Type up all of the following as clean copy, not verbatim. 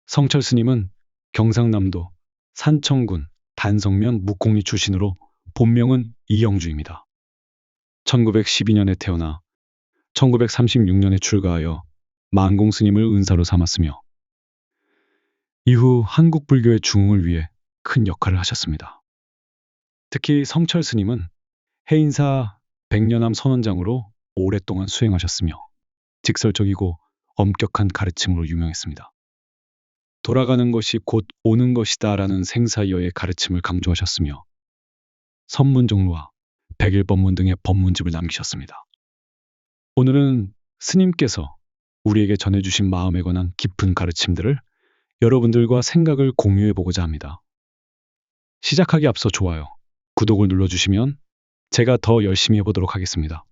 성철 스님은 경상남도 산청군 단성면 묵공리 출신으로 본명은 이영주입니다. 1912년에 태어나 1936년에 출가하여 만공 스님을 은사로 삼았으며 이후 한국 불교의 중흥을 위해 큰 역할을 하셨습니다. 특히 성철 스님은 해인사 백년암 선원장으로 오랫동안 수행하셨으며 직설적이고 엄격한 가르침으로 유명했습니다. 돌아가는 것이 곧 오는 것이다라는 생사이어의 가르침을 강조하셨으며 선문종루와 백일법문 등의 법문집을 남기셨습니다. 오늘은 스님께서 우리에게 전해주신 마음에 관한 깊은 가르침들을 여러분들과 생각을 공유해 보고자 합니다. 시작하기 앞서 좋아요, 구독을 눌러주시면 제가 더 열심히 해보도록 하겠습니다.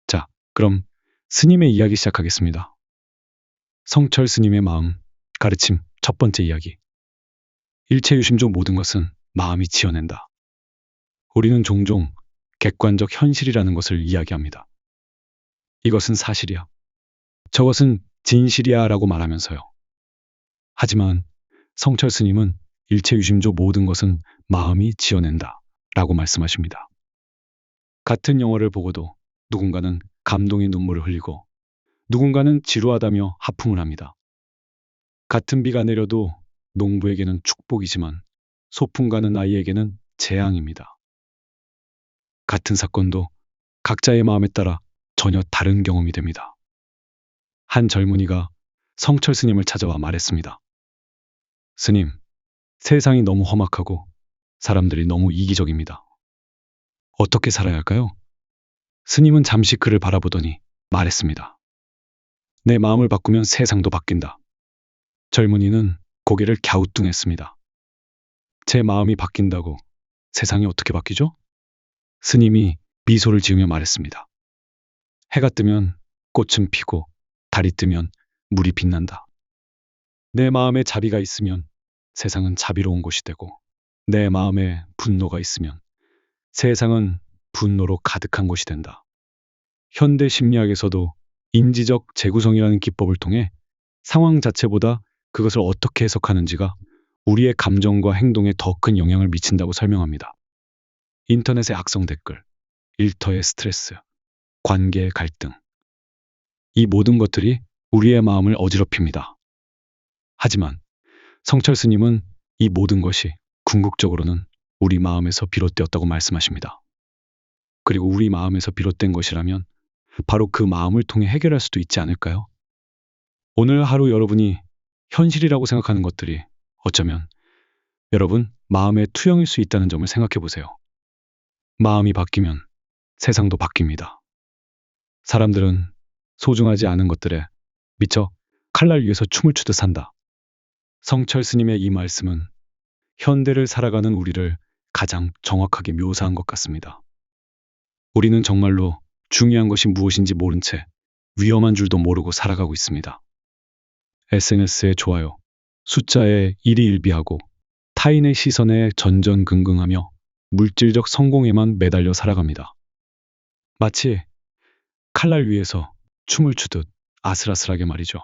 자, 그럼 스님의 이야기 시작하겠습니다. 성철 스님의 마음, 가르침 첫 번째 이야기. 일체유심조 모든 것은 마음이 지어낸다. 우리는 종종 객관적 현실이라는 것을 이야기합니다. 이것은 사실이야. 저것은 진실이야 라고 말하면서요. 하지만 성철 스님은 일체유심조 모든 것은 마음이 지어낸다 라고 말씀하십니다. 같은 영화를 보고도 누군가는 감동의 눈물을 흘리고 누군가는 지루하다며 하품을 합니다. 같은 비가 내려도 농부에게는 축복이지만 소풍 가는 아이에게는 재앙입니다. 같은 사건도 각자의 마음에 따라 전혀 다른 경험이 됩니다. 한 젊은이가 성철 스님을 찾아와 말했습니다. 스님, 세상이 너무 험악하고 사람들이 너무 이기적입니다. 어떻게 살아야 할까요? 스님은 잠시 그를 바라보더니 말했습니다. 내 마음을 바꾸면 세상도 바뀐다. 젊은이는 고개를 갸우뚱했습니다. 제 마음이 바뀐다고 세상이 어떻게 바뀌죠? 스님이 미소를 지으며 말했습니다. 해가 뜨면 꽃은 피고 달이 뜨면 물이 빛난다. 내 마음에 자비가 있으면 세상은 자비로운 곳이 되고 내 마음에 분노가 있으면 세상은 분노로 가득한 곳이 된다. 현대 심리학에서도 인지적 재구성이라는 기법을 통해 상황 자체보다 그것을 어떻게 해석하는지가 우리의 감정과 행동에 더 큰 영향을 미친다고 설명합니다. 인터넷의 악성 댓글, 일터의 스트레스, 관계의 갈등. 이 모든 것들이 우리의 마음을 어지럽힙니다. 하지만 성철 스님은 이 모든 것이 궁극적으로는 우리 마음에서 비롯되었다고 말씀하십니다. 그리고 우리 마음에서 비롯된 것이라면 바로 그 마음을 통해 해결할 수도 있지 않을까요? 오늘 하루 여러분이 현실이라고 생각하는 것들이 어쩌면 여러분 마음의 투영일 수 있다는 점을 생각해 보세요. 마음이 바뀌면 세상도 바뀝니다. 사람들은 소중하지 않은 것들에 미쳐 칼날 위에서 춤을 추듯 산다. 성철 스님의 이 말씀은 현대를 살아가는 우리를 가장 정확하게 묘사한 것 같습니다. 우리는 정말로 중요한 것이 무엇인지 모른 채 위험한 줄도 모르고 살아가고 있습니다. SNS의 좋아요, 숫자에 일희일비하고 타인의 시선에 전전긍긍하며 물질적 성공에만 매달려 살아갑니다. 마치 칼날 위에서 춤을 추듯 아슬아슬하게 말이죠.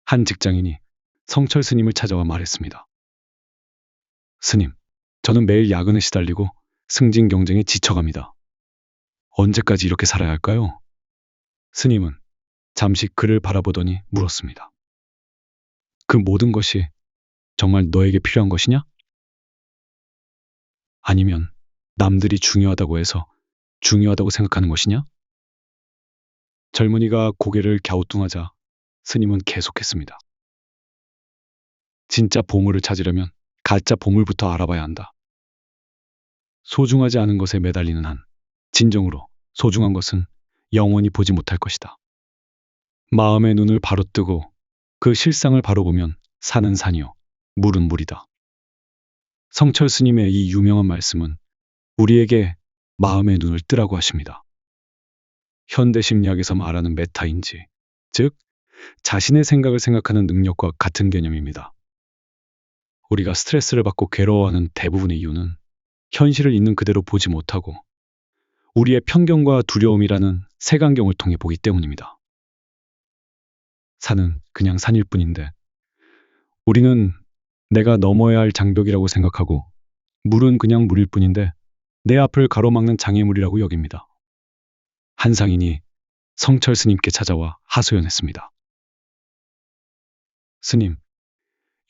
한 직장인이 성철 스님을 찾아와 말했습니다. 스님, 저는 매일 야근에 시달리고 승진 경쟁에 지쳐갑니다. 언제까지 이렇게 살아야 할까요? 스님은 잠시 그를 바라보더니 물었습니다. 그 모든 것이 정말 너에게 필요한 것이냐? 아니면 남들이 중요하다고 해서 중요하다고 생각하는 것이냐? 젊은이가 고개를 갸우뚱하자 스님은 계속했습니다. 진짜 보물을 찾으려면 가짜 보물부터 알아봐야 한다. 소중하지 않은 것에 매달리는 한 진정으로 소중한 것은 영원히 보지 못할 것이다. 마음의 눈을 바로 뜨고 그 실상을 바로 보면 산은 산이요, 물은 물이다. 성철 스님의 이 유명한 말씀은 우리에게 마음의 눈을 뜨라고 하십니다. 현대 심리학에서 말하는 메타인지, 즉 자신의 생각을 생각하는 능력과 같은 개념입니다. 우리가 스트레스를 받고 괴로워하는 대부분의 이유는 현실을 있는 그대로 보지 못하고 우리의 편견과 두려움이라는 색안경을 통해 보기 때문입니다. 산은 그냥 산일 뿐인데 우리는 내가 넘어야 할 장벽이라고 생각하고 물은 그냥 물일 뿐인데 내 앞을 가로막는 장애물이라고 여깁니다. 한 상인이 성철 스님께 찾아와 하소연했습니다. 스님,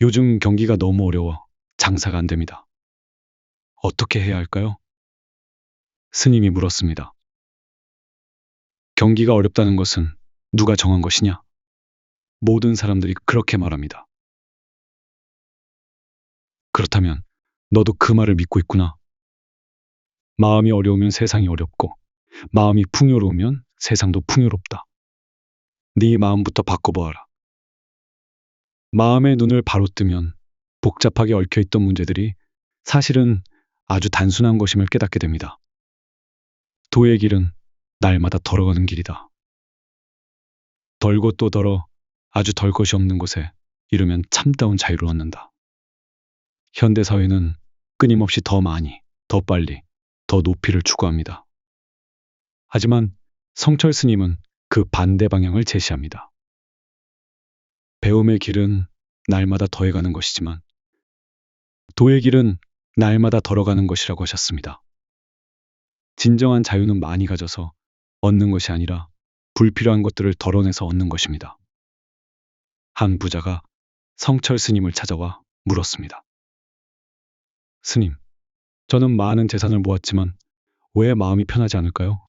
요즘 경기가 너무 어려워 장사가 안 됩니다. 어떻게 해야 할까요? 스님이 물었습니다. 경기가 어렵다는 것은 누가 정한 것이냐? 모든 사람들이 그렇게 말합니다. 그렇다면 너도 그 말을 믿고 있구나. 마음이 어려우면 세상이 어렵고 마음이 풍요로우면 세상도 풍요롭다. 네 마음부터 바꿔보아라. 마음의 눈을 바로 뜨면 복잡하게 얽혀있던 문제들이 사실은 아주 단순한 것임을 깨닫게 됩니다. 도의 길은 날마다 덜어가는 길이다. 덜고 또 덜어 아주 덜 것이 없는 곳에 이르면 참다운 자유를 얻는다. 현대사회는 끊임없이 더 많이, 더 빨리, 더 높이를 추구합니다. 하지만 성철 스님은 그 반대 방향을 제시합니다. 배움의 길은 날마다 더해가는 것이지만 도의 길은 날마다 덜어가는 것이라고 하셨습니다. 진정한 자유는 많이 가져서 얻는 것이 아니라 불필요한 것들을 덜어내서 얻는 것입니다. 한 부자가 성철 스님을 찾아와 물었습니다. 스님, 저는 많은 재산을 모았지만 왜 마음이 편하지 않을까요?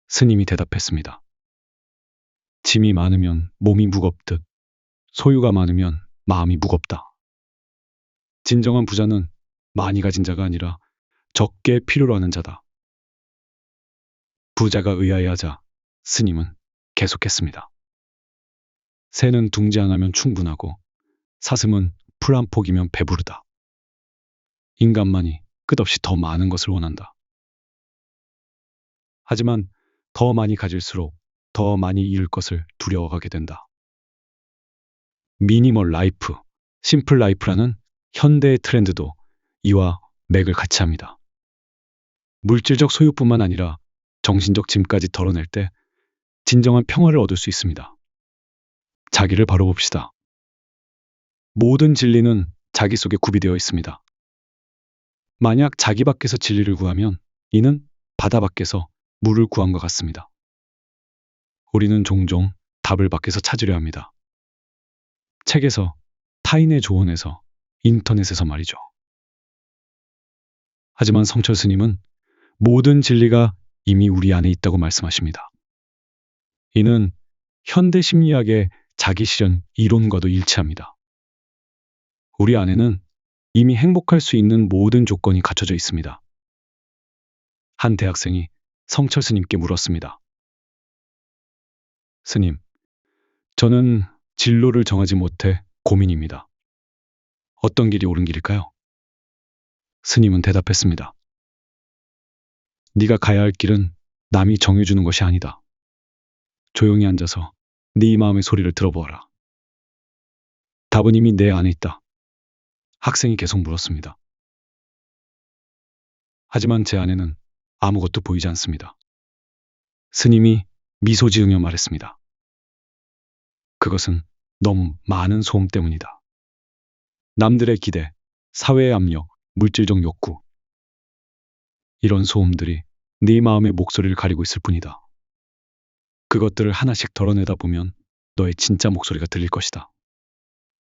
스님이 대답했습니다. 짐이 많으면 몸이 무겁듯 소유가 많으면 마음이 무겁다. 진정한 부자는 많이 가진 자가 아니라 적게 필요로 하는 자다. 부자가 의아해하자 스님은 계속했습니다. 새는 둥지 하나면 충분하고 사슴은 풀 한 폭이면 배부르다. 인간만이 끝없이 더 많은 것을 원한다. 하지만 더 많이 가질수록 더 많이 잃을 것을 두려워하게 된다. 미니멀 라이프, 심플 라이프라는 현대의 트렌드도 이와 맥을 같이 합니다. 물질적 소유뿐만 아니라 정신적 짐까지 덜어낼 때 진정한 평화를 얻을 수 있습니다. 자기를 바로 봅시다. 모든 진리는 자기 속에 구비되어 있습니다. 만약 자기 밖에서 진리를 구하면 이는 바다 밖에서 물을 구한 것 같습니다. 우리는 종종 답을 밖에서 찾으려 합니다. 책에서, 타인의 조언에서, 인터넷에서 말이죠. 하지만 성철 스님은 모든 진리가 이미 우리 안에 있다고 말씀하십니다. 이는 현대 심리학의 자기 실현 이론과도 일치합니다. 우리 안에는 이미 행복할 수 있는 모든 조건이 갖춰져 있습니다. 한 대학생이 성철 스님께 물었습니다. 스님, 저는 진로를 정하지 못해 고민입니다. 어떤 길이 옳은 길일까요? 스님은 대답했습니다. 네가 가야 할 길은 남이 정해주는 것이 아니다. 조용히 앉아서 네 마음의 소리를 들어보아라. 답은 이미 내 안에 있다. 학생이 계속 물었습니다. 하지만 제 안에는 아무것도 보이지 않습니다. 스님이 미소 지으며 말했습니다. 그것은 너무 많은 소음 때문이다. 남들의 기대, 사회의 압력, 물질적 욕구. 이런 소음들이 네 마음의 목소리를 가리고 있을 뿐이다. 그것들을 하나씩 덜어내다 보면 너의 진짜 목소리가 들릴 것이다.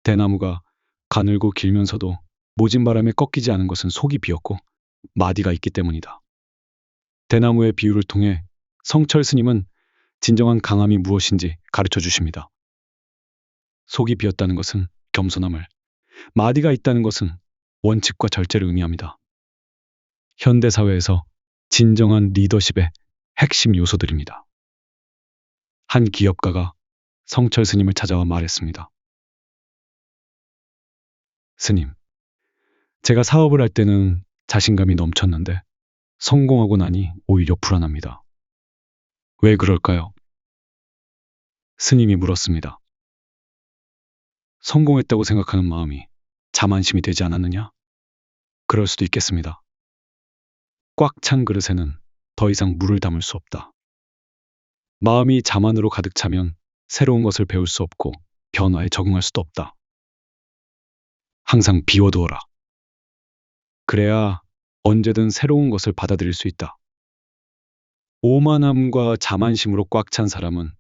대나무가 가늘고 길면서도 모진 바람에 꺾이지 않은 것은 속이 비었고 마디가 있기 때문이다. 대나무의 비유를 통해 성철 스님은 진정한 강함이 무엇인지 가르쳐 주십니다. 속이 비었다는 것은 겸손함을, 마디가 있다는 것은 원칙과 절제를 의미합니다. 현대사회에서 진정한 리더십의 핵심 요소들입니다. 한 기업가가 성철 스님을 찾아와 말했습니다. 스님, 제가 사업을 할 때는 자신감이 넘쳤는데 성공하고 나니 오히려 불안합니다. 왜 그럴까요? 스님이 물었습니다. 성공했다고 생각하는 마음이 자만심이 되지 않았느냐? 그럴 수도 있겠습니다. 꽉 찬 그릇에는 더 이상 물을 담을 수 없다. 마음이 자만으로 가득 차면 새로운 것을 배울 수 없고 변화에 적응할 수도 없다. 항상 비워두어라. 그래야 언제든 새로운 것을 받아들일 수 있다. 오만함과 자만심으로 꽉 찬 사람은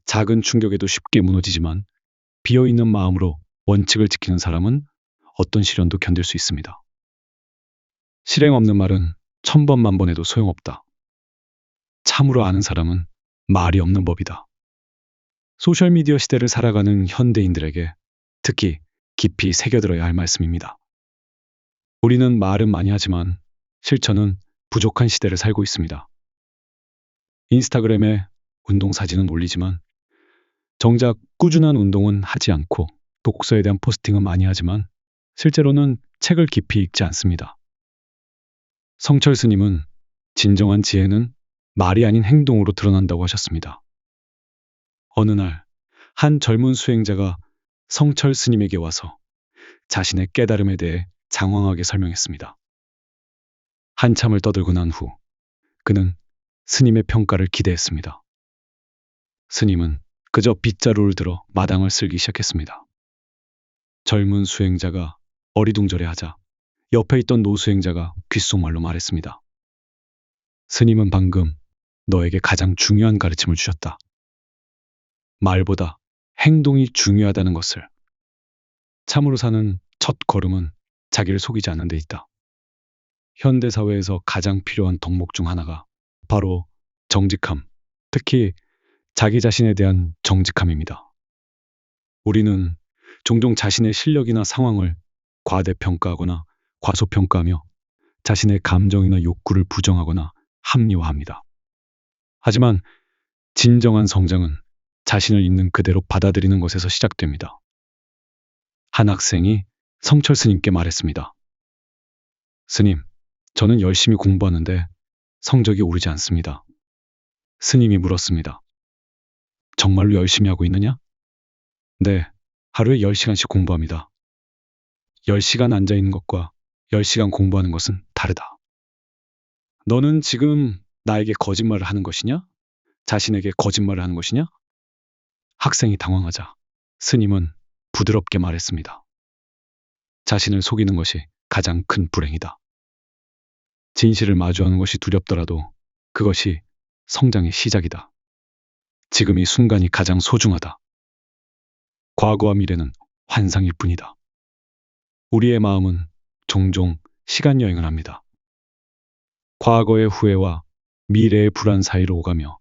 작은 충격에도 쉽게 무너지지만 비어있는 마음으로 원칙을 지키는 사람은 어떤 시련도 견딜 수 있습니다. 실행 없는 말은 1000번 1000번 해도 소용없다. 참으로 아는 사람은 말이 없는 법이다. 소셜미디어 시대를 살아가는 현대인들에게 특히 깊이 새겨들어야 할 말씀입니다. 우리는 말은 많이 하지만 실천은 부족한 시대를 살고 있습니다. 인스타그램에 운동 사진은 올리지만 정작 꾸준한 운동은 하지 않고 독서에 대한 포스팅은 많이 하지만 실제로는 책을 깊이 읽지 않습니다. 성철 스님은 진정한 지혜는 말이 아닌 행동으로 드러난다고 하셨습니다. 어느 날 한 젊은 수행자가 성철 스님에게 와서 자신의 깨달음에 대해 장황하게 설명했습니다. 한참을 떠들고 난 후 그는 스님의 평가를 기대했습니다. 스님은 그저 빗자루를 들어 마당을 쓸기 시작했습니다. 젊은 수행자가 어리둥절해하자 옆에 있던 노수행자가 귓속말로 말했습니다. 스님은 방금 너에게 가장 중요한 가르침을 주셨다. 말보다 행동이 중요하다는 것을. 참으로 사는 첫 걸음은 자기를 속이지 않는 데 있다. 현대사회에서 가장 필요한 덕목 중 하나가 바로 정직함, 특히 자기 자신에 대한 정직함입니다. 우리는 종종 자신의 실력이나 상황을 과대평가하거나 과소평가하며 자신의 감정이나 욕구를 부정하거나 합리화합니다. 하지만 진정한 성장은 자신을 있는 그대로 받아들이는 것에서 시작됩니다. 한 학생이 성철 스님께 말했습니다. 스님, 저는 열심히 공부하는데 성적이 오르지 않습니다. 스님이 물었습니다. 정말로 열심히 하고 있느냐? 네, 하루에 10시간씩 공부합니다. 10시간 앉아 있는 것과 10시간 공부하는 것은 다르다. 너는 지금 나에게 거짓말을 하는 것이냐? 자신에게 거짓말을 하는 것이냐? 학생이 당황하자 스님은 부드럽게 말했습니다. 자신을 속이는 것이 가장 큰 불행이다. 진실을 마주하는 것이 두렵더라도 그것이 성장의 시작이다. 지금 이 순간이 가장 소중하다. 과거와 미래는 환상일 뿐이다. 우리의 마음은 종종 시간 여행을 합니다. 과거의 후회와 미래의 불안 사이로 오가며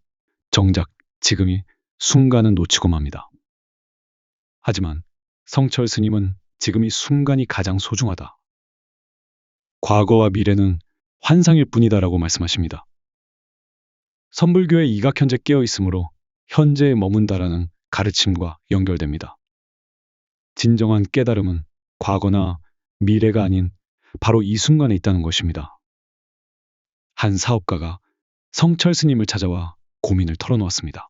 정작 지금이 순간은 놓치고 맙니다. 하지만 성철 스님은 지금 이 순간이 가장 소중하다. 과거와 미래는 환상일 뿐이다라고 말씀하십니다. 선불교의 이각현재 깨어 있으므로 현재에 머문다라는 가르침과 연결됩니다. 진정한 깨달음은 과거나 미래가 아닌 바로 이 순간에 있다는 것입니다. 한 사업가가 성철 스님을 찾아와 고민을 털어놓았습니다.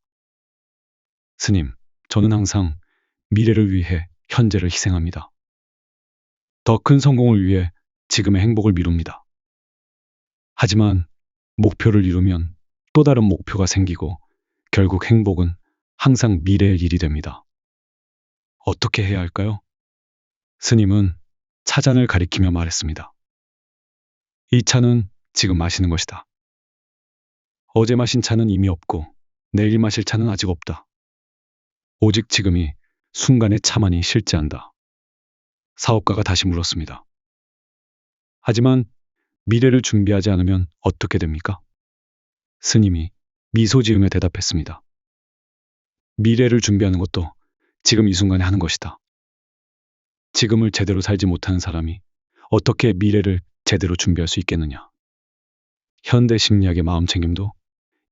스님, 저는 항상 미래를 위해 현재를 희생합니다. 더 큰 성공을 위해 지금의 행복을 미룹니다. 하지만 목표를 이루면 또 다른 목표가 생기고 결국 행복은 항상 미래의 일이 됩니다. 어떻게 해야 할까요? 스님은 차잔을 가리키며 말했습니다. 이 차는 지금 마시는 것이다. 어제 마신 차는 이미 없고 내일 마실 차는 아직 없다. 오직 지금이 순간의 차만이 실제한다. 사업가가 다시 물었습니다. 하지만 미래를 준비하지 않으면 어떻게 됩니까? 스님이 미소 지으며 대답했습니다. 미래를 준비하는 것도 지금 이 순간에 하는 것이다. 지금을 제대로 살지 못하는 사람이 어떻게 미래를 제대로 준비할 수 있겠느냐. 현대 심리학의 마음챙김도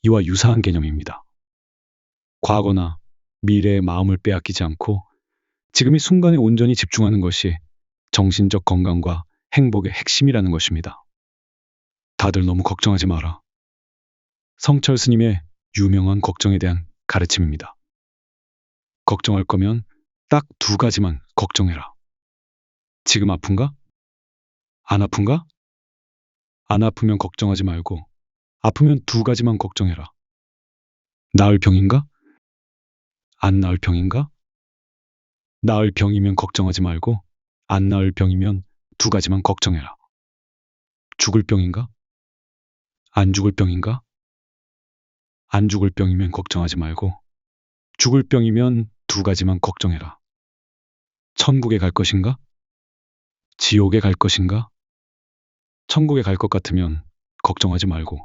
이와 유사한 개념입니다. 과거나 미래의 마음을 빼앗기지 않고 지금 이 순간에 온전히 집중하는 것이 정신적 건강과 행복의 핵심이라는 것입니다. 다들 너무 걱정하지 마라. 성철 스님의 유명한 걱정에 대한 가르침입니다. 걱정할 거면 딱 2가지만 걱정해라. 지금 아픈가? 안 아픈가? 안 아프면 걱정하지 말고 아프면 2가지만 걱정해라. 나을 병인가? 안 나을 병인가? 나을 병이면 걱정하지 말고 안 나을 병이면 두 가지만 걱정해라. 죽을 병인가? 안 죽을 병인가? 안 죽을 병이면 걱정하지 말고 죽을 병이면 두 가지만 걱정해라. 천국에 갈 것인가? 지옥에 갈 것인가? 천국에 갈 것 같으면 걱정하지 말고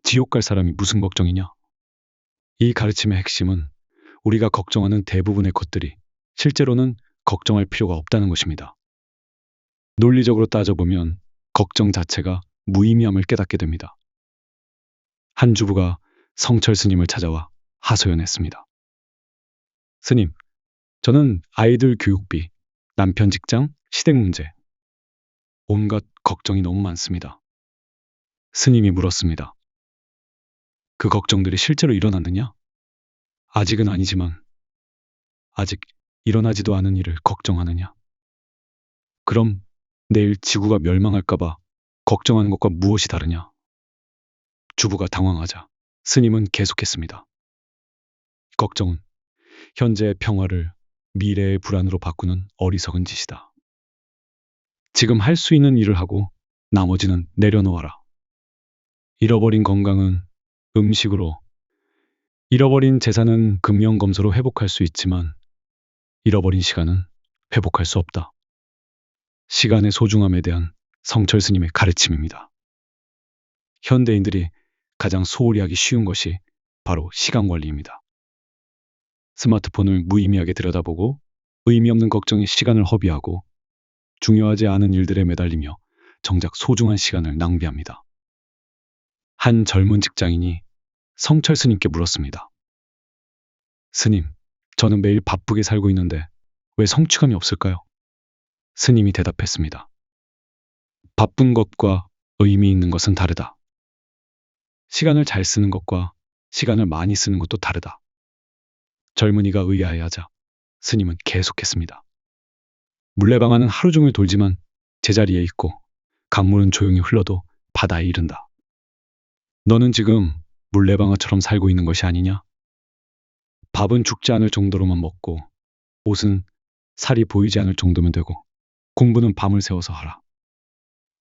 지옥 갈 사람이 무슨 걱정이냐? 이 가르침의 핵심은 우리가 걱정하는 대부분의 것들이 실제로는 걱정할 필요가 없다는 것입니다. 논리적으로 따져보면 걱정 자체가 무의미함을 깨닫게 됩니다. 한 주부가 성철 스님을 찾아와 하소연했습니다. 스님, 저는 아이들 교육비, 남편 직장, 시댁 문제, 온갖 걱정이 너무 많습니다. 스님이 물었습니다. 그 걱정들이 실제로 일어났느냐? 아직은 아니지만 아직 일어나지도 않은 일을 걱정하느냐? 그럼 내일 지구가 멸망할까봐 걱정하는 것과 무엇이 다르냐? 주부가 당황하자 스님은 계속했습니다. 걱정은 현재의 평화를 미래의 불안으로 바꾸는 어리석은 짓이다. 지금 할 수 있는 일을 하고 나머지는 내려놓아라. 잃어버린 건강은 음식으로, 잃어버린 재산은 금연검소로 회복할 수 있지만 잃어버린 시간은 회복할 수 없다. 시간의 소중함에 대한 성철 스님의 가르침입니다. 현대인들이 가장 소홀히 하기 쉬운 것이 바로 시간 관리입니다. 스마트폰을 무의미하게 들여다보고 의미 없는 걱정에 시간을 허비하고 중요하지 않은 일들에 매달리며 정작 소중한 시간을 낭비합니다. 한 젊은 직장인이 성철 스님께 물었습니다. 스님, 저는 매일 바쁘게 살고 있는데 왜 성취감이 없을까요? 스님이 대답했습니다. 바쁜 것과 의미 있는 것은 다르다. 시간을 잘 쓰는 것과 시간을 많이 쓰는 것도 다르다. 젊은이가 의아해하자 스님은 계속했습니다. 물레방아는 하루 종일 돌지만 제자리에 있고 강물은 조용히 흘러도 바다에 이른다. 너는 지금 물레방아처럼 살고 있는 것이 아니냐? 밥은 죽지 않을 정도로만 먹고 옷은 살이 보이지 않을 정도면 되고 공부는 밤을 새워서 하라.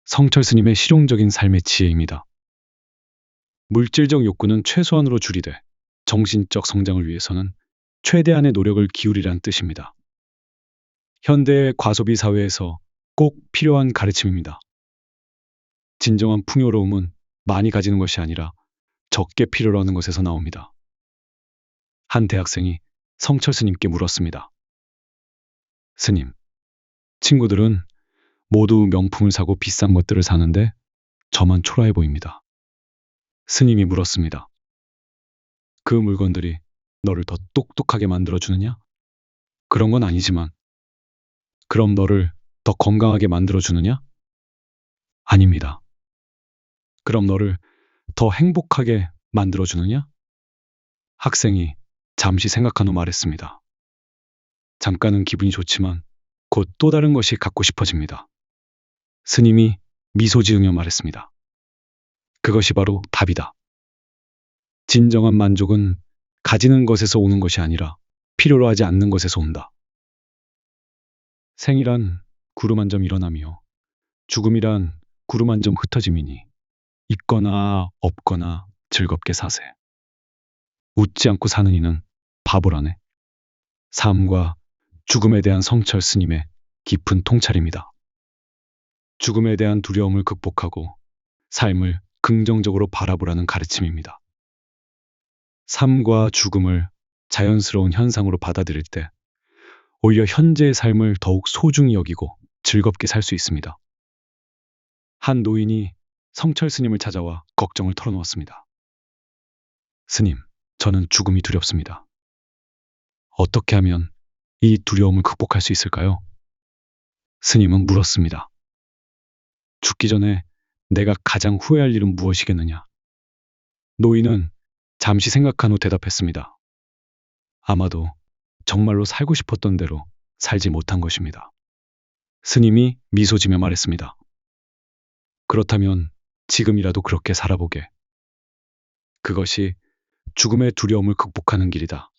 성철 스님의 실용적인 삶의 지혜입니다. 물질적 욕구는 최소한으로 줄이되 정신적 성장을 위해서는 최대한의 노력을 기울이란 뜻입니다. 현대의 과소비 사회에서 꼭 필요한 가르침입니다. 진정한 풍요로움은 많이 가지는 것이 아니라 적게 필요로 하는 것에서 나옵니다. 한 대학생이 성철 스님께 물었습니다. 스님, 친구들은 모두 명품을 사고 비싼 것들을 사는데 저만 초라해 보입니다. 스님이 물었습니다. 그 물건들이 너를 더 똑똑하게 만들어주느냐? 그런 건 아니지만 그럼 너를 더 건강하게 만들어주느냐? 아닙니다. 그럼 너를 더 행복하게 만들어주느냐? 학생이 잠시 생각한 후 말했습니다. 잠깐은 기분이 좋지만 곧 또 다른 것이 갖고 싶어집니다. 스님이 미소 지으며 말했습니다. 그것이 바로 답이다. 진정한 만족은 가지는 것에서 오는 것이 아니라 필요로 하지 않는 것에서 온다. 생이란 구름 한 점 일어나며 죽음이란 구름 한 점 흩어짐이니 있거나 없거나 즐겁게 사세. 웃지 않고 사는 이는 바보라네. 삶과 죽음에 대한 성철 스님의 깊은 통찰입니다. 죽음에 대한 두려움을 극복하고 삶을 긍정적으로 바라보라는 가르침입니다. 삶과 죽음을 자연스러운 현상으로 받아들일 때 오히려 현재의 삶을 더욱 소중히 여기고 즐겁게 살 수 있습니다. 한 노인이 성철 스님을 찾아와 걱정을 털어놓았습니다. 스님, 저는 죽음이 두렵습니다. 어떻게 하면 이 두려움을 극복할 수 있을까요? 스님은 물었습니다. 죽기 전에 내가 가장 후회할 일은 무엇이겠느냐? 노인은 잠시 생각한 후 대답했습니다. 아마도 정말로 살고 싶었던 대로 살지 못한 것입니다. 스님이 미소 지며 말했습니다. 그렇다면 지금이라도 그렇게 살아보게. 그것이 죽음의 두려움을 극복하는 길이다.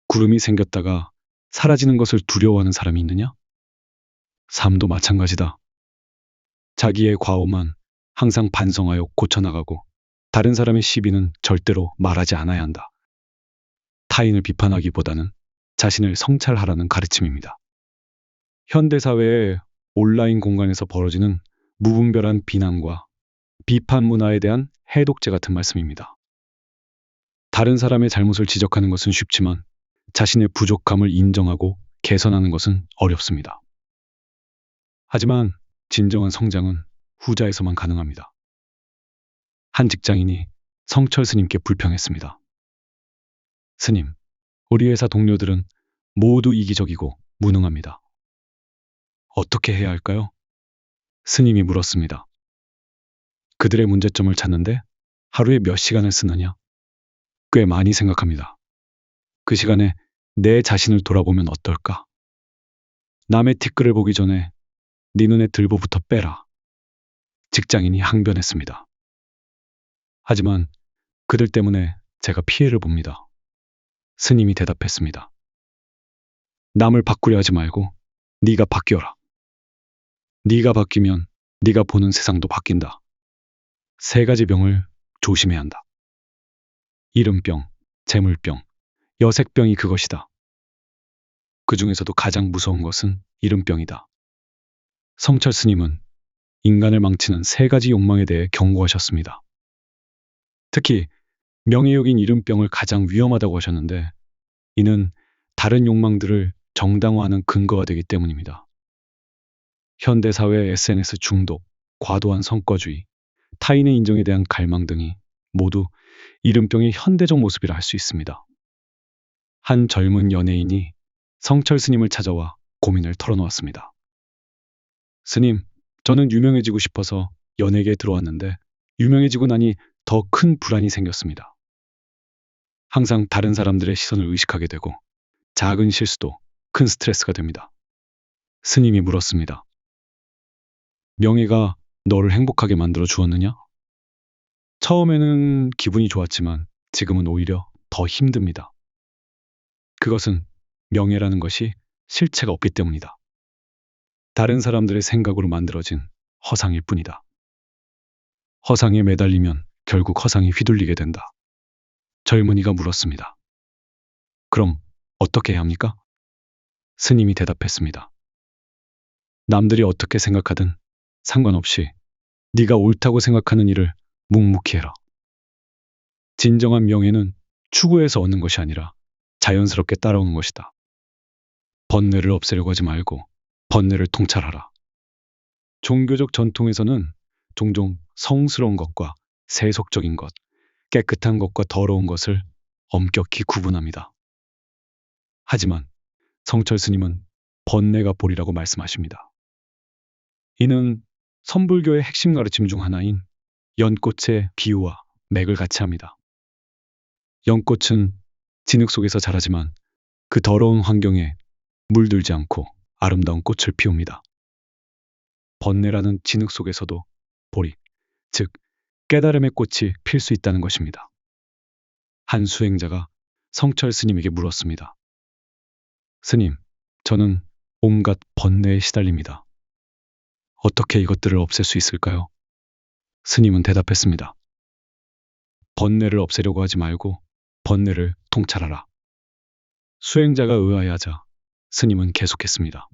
구름이 생겼다가 사라지는 것을 두려워하는 사람이 있느냐? 삶도 마찬가지다. 자기의 과오만 항상 반성하여 고쳐나가고 다른 사람의 시비는 절대로 말하지 않아야 한다. 타인을 비판하기보다는 자신을 성찰하라는 가르침입니다. 현대사회의 온라인 공간에서 벌어지는 무분별한 비난과 비판 문화에 대한 해독제 같은 말씀입니다. 다른 사람의 잘못을 지적하는 것은 쉽지만 자신의 부족함을 인정하고 개선하는 것은 어렵습니다. 하지만 진정한 성장은 후자에서만 가능합니다. 한 직장인이 성철 스님께 불평했습니다. 스님, 우리 회사 동료들은 모두 이기적이고 무능합니다. 어떻게 해야 할까요? 스님이 물었습니다. 그들의 문제점을 찾는데 하루에 몇 시간을 쓰느냐? 꽤 많이 생각합니다. 그 시간에 내 자신을 돌아보면 어떨까? 남의 티끌을 보기 전에 네 눈에 들보부터 빼라. 직장인이 항변했습니다. 하지만 그들 때문에 제가 피해를 봅니다. 스님이 대답했습니다. 남을 바꾸려 하지 말고 네가 바뀌어라. 네가 바뀌면 네가 보는 세상도 바뀐다. 세 가지 병을 조심해야 한다. 이름병, 재물병, 여색병이 그것이다. 그 중에서도 가장 무서운 것은 이름병이다. 성철 스님은 인간을 망치는 세 가지 욕망에 대해 경고하셨습니다. 특히 명예욕인 이름병을 가장 위험하다고 하셨는데 이는 다른 욕망들을 정당화하는 근거가 되기 때문입니다. 현대사회의 SNS 중독, 과도한 성과주의, 타인의 인정에 대한 갈망 등이 모두 이름병의 현대적 모습이라 할 수 있습니다. 한 젊은 연예인이 성철 스님을 찾아와 고민을 털어놓았습니다. 스님, 저는 유명해지고 싶어서 연예계에 들어왔는데 유명해지고 나니 더 큰 불안이 생겼습니다. 항상 다른 사람들의 시선을 의식하게 되고 작은 실수도 큰 스트레스가 됩니다. 스님이 물었습니다. 명예가 너를 행복하게 만들어 주었느냐? 처음에는 기분이 좋았지만 지금은 오히려 더 힘듭니다. 그것은 명예라는 것이 실체가 없기 때문이다. 다른 사람들의 생각으로 만들어진 허상일 뿐이다. 허상에 매달리면 결국 허상이 휘둘리게 된다. 젊은이가 물었습니다. 그럼 어떻게 해야 합니까? 스님이 대답했습니다. 남들이 어떻게 생각하든 상관없이 네가 옳다고 생각하는 일을 묵묵히 해라. 진정한 명예는 추구해서 얻는 것이 아니라 자연스럽게 따라오는 것이다. 번뇌를 없애려고 하지 말고 번뇌를 통찰하라. 종교적 전통에서는 종종 성스러운 것과 세속적인 것, 깨끗한 것과 더러운 것을 엄격히 구분합니다. 하지만 성철 스님은 번뇌가 보리라고 말씀하십니다. 이는 선불교의 핵심 가르침 중 하나인 연꽃의 비유와 맥을 같이 합니다. 연꽃은 진흙 속에서 자라지만 그 더러운 환경에 물들지 않고 아름다운 꽃을 피웁니다. 번뇌라는 진흙 속에서도 보리, 즉 깨달음의 꽃이 필 수 있다는 것입니다. 한 수행자가 성철 스님에게 물었습니다. 스님, 저는 온갖 번뇌에 시달립니다. 어떻게 이것들을 없앨 수 있을까요? 스님은 대답했습니다. 번뇌를 없애려고 하지 말고 번뇌를 통찰하라. 수행자가 의아해하자 스님은 계속했습니다.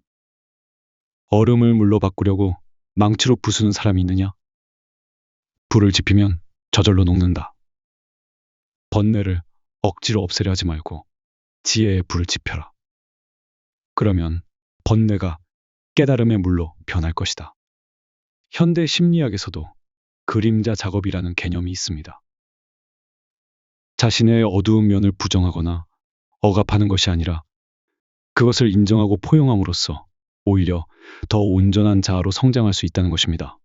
얼음을 물로 바꾸려고 망치로 부수는 사람이 있느냐? 불을 지피면 저절로 녹는다. 번뇌를 억지로 없애려 하지 말고 지혜의 불을 지펴라. 그러면 번뇌가 깨달음의 물로 변할 것이다. 현대 심리학에서도 그림자 작업이라는 개념이 있습니다. 자신의 어두운 면을 부정하거나 억압하는 것이 아니라 그것을 인정하고 포용함으로써 오히려 더 온전한 자아로 성장할 수 있다는 것입니다.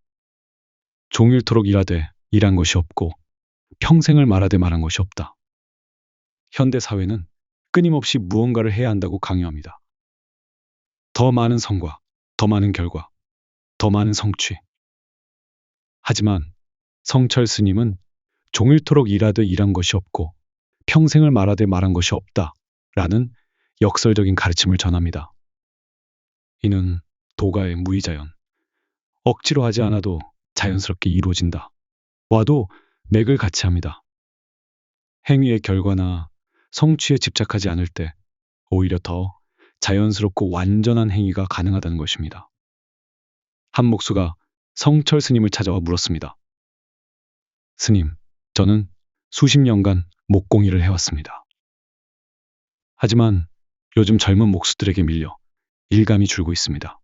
종일토록 일하되 일한 것이 없고 평생을 말하되 말한 것이 없다. 현대 사회는 끊임없이 무언가를 해야 한다고 강요합니다. 더 많은 성과, 더 많은 결과, 더 많은 성취. 하지만 성철 스님은 종일토록 일하되 일한 것이 없고 평생을 말하되 말한 것이 없다 라는 역설적인 가르침을 전합니다. 이는 도가의 무의자연. 억지로 하지 않아도 자연스럽게 이루어진다. 와도 맥을 같이 합니다. 행위의 결과나 성취에 집착하지 않을 때 오히려 더 자연스럽고 완전한 행위가 가능하다는 것입니다. 한 목수가 성철 스님을 찾아와 물었습니다. 스님, 저는 수십 년간 목공일을 해왔습니다. 하지만 요즘 젊은 목수들에게 밀려 일감이 줄고 있습니다.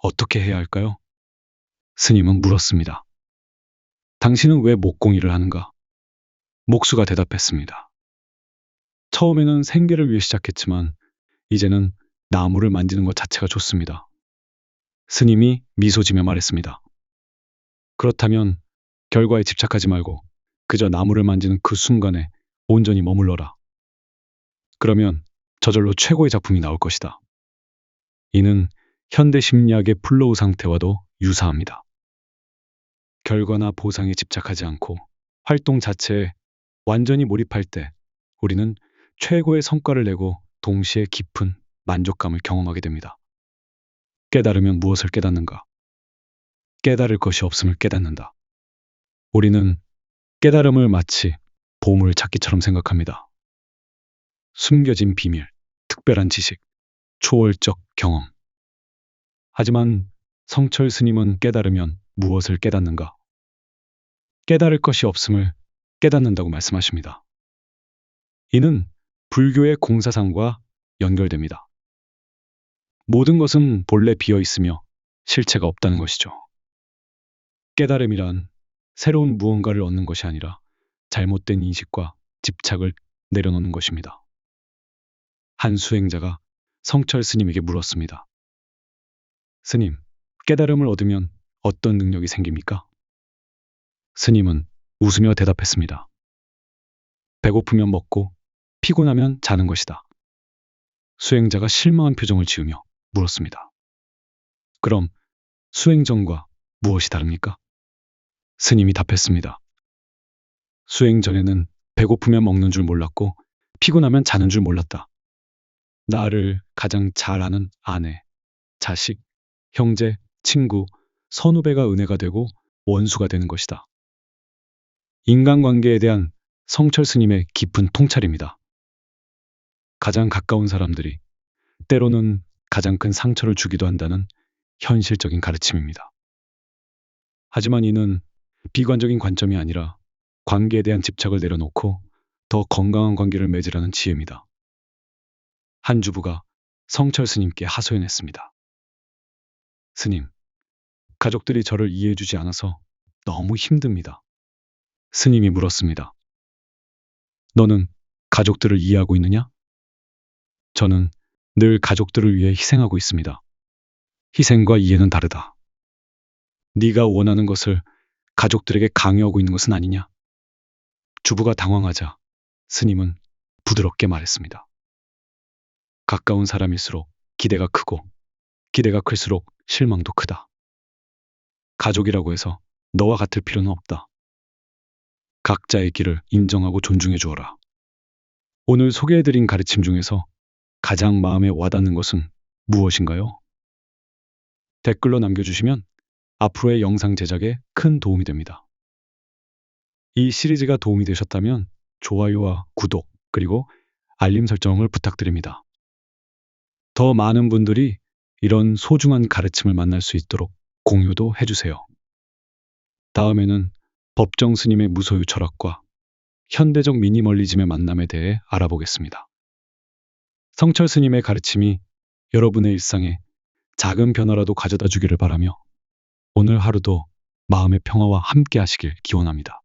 어떻게 해야 할까요? 스님은 물었습니다. 당신은 왜 목공일을 하는가? 목수가 대답했습니다. 처음에는 생계를 위해 시작했지만 이제는 나무를 만지는 것 자체가 좋습니다. 스님이 미소 지며 말했습니다. 그렇다면 결과에 집착하지 말고 그저 나무를 만지는 그 순간에 온전히 머물러라. 그러면 저절로 최고의 작품이 나올 것이다. 이는 현대 심리학의 플로우 상태와도 유사합니다. 결과나 보상에 집착하지 않고 활동 자체에 완전히 몰입할 때 우리는 최고의 성과를 내고 동시에 깊은 만족감을 경험하게 됩니다. 깨달으면 무엇을 깨닫는가? 깨달을 것이 없음을 깨닫는다. 우리는 깨달음을 마치 보물 찾기처럼 생각합니다. 숨겨진 비밀, 특별한 지식, 초월적 경험. 하지만 성철 스님은 깨달으면 무엇을 깨닫는가? 깨달을 것이 없음을 깨닫는다고 말씀하십니다. 이는 불교의 공사상과 연결됩니다. 모든 것은 본래 비어 있으며 실체가 없다는 것이죠. 깨달음이란 새로운 무언가를 얻는 것이 아니라 잘못된 인식과 집착을 내려놓는 것입니다. 한 수행자가 성철 스님에게 물었습니다. 스님, 깨달음을 얻으면 어떤 능력이 생깁니까? 스님은 웃으며 대답했습니다. 배고프면 먹고 피곤하면 자는 것이다. 수행자가 실망한 표정을 지으며 물었습니다. 그럼 수행 전과 무엇이 다릅니까? 스님이 답했습니다. 수행 전에는 배고프면 먹는 줄 몰랐고 피곤하면 자는 줄 몰랐다. 나를 가장 잘 아는 아내, 자식, 형제, 친구, 선후배가 은혜가 되고 원수가 되는 것이다. 인간관계에 대한 성철 스님의 깊은 통찰입니다. 가장 가까운 사람들이 때로는 가장 큰 상처를 주기도 한다는 현실적인 가르침입니다. 하지만 이는 비관적인 관점이 아니라 관계에 대한 집착을 내려놓고 더 건강한 관계를 맺으라는 지혜입니다. 한 주부가 성철 스님께 하소연했습니다. 스님, 가족들이 저를 이해해주지 않아서 너무 힘듭니다. 스님이 물었습니다. 너는 가족들을 이해하고 있느냐? 저는 늘 가족들을 위해 희생하고 있습니다. 희생과 이해는 다르다. 네가 원하는 것을 가족들에게 강요하고 있는 것은 아니냐? 주부가 당황하자 스님은 부드럽게 말했습니다. 가까운 사람일수록 기대가 크고 기대가 클수록 실망도 크다. 가족이라고 해서 너와 같을 필요는 없다. 각자의 길을 인정하고 존중해 주어라. 오늘 소개해드린 가르침 중에서 가장 마음에 와닿는 것은 무엇인가요? 댓글로 남겨주시면 앞으로의 영상 제작에 큰 도움이 됩니다. 이 시리즈가 도움이 되셨다면 좋아요와 구독 그리고 알림 설정을 부탁드립니다. 더 많은 분들이 이런 소중한 가르침을 만날 수 있도록 공유도 해주세요. 다음에는 법정 스님의 무소유 철학과 현대적 미니멀리즘의 만남에 대해 알아보겠습니다. 성철 스님의 가르침이 여러분의 일상에 작은 변화라도 가져다 주기를 바라며 오늘 하루도 마음의 평화와 함께 하시길 기원합니다.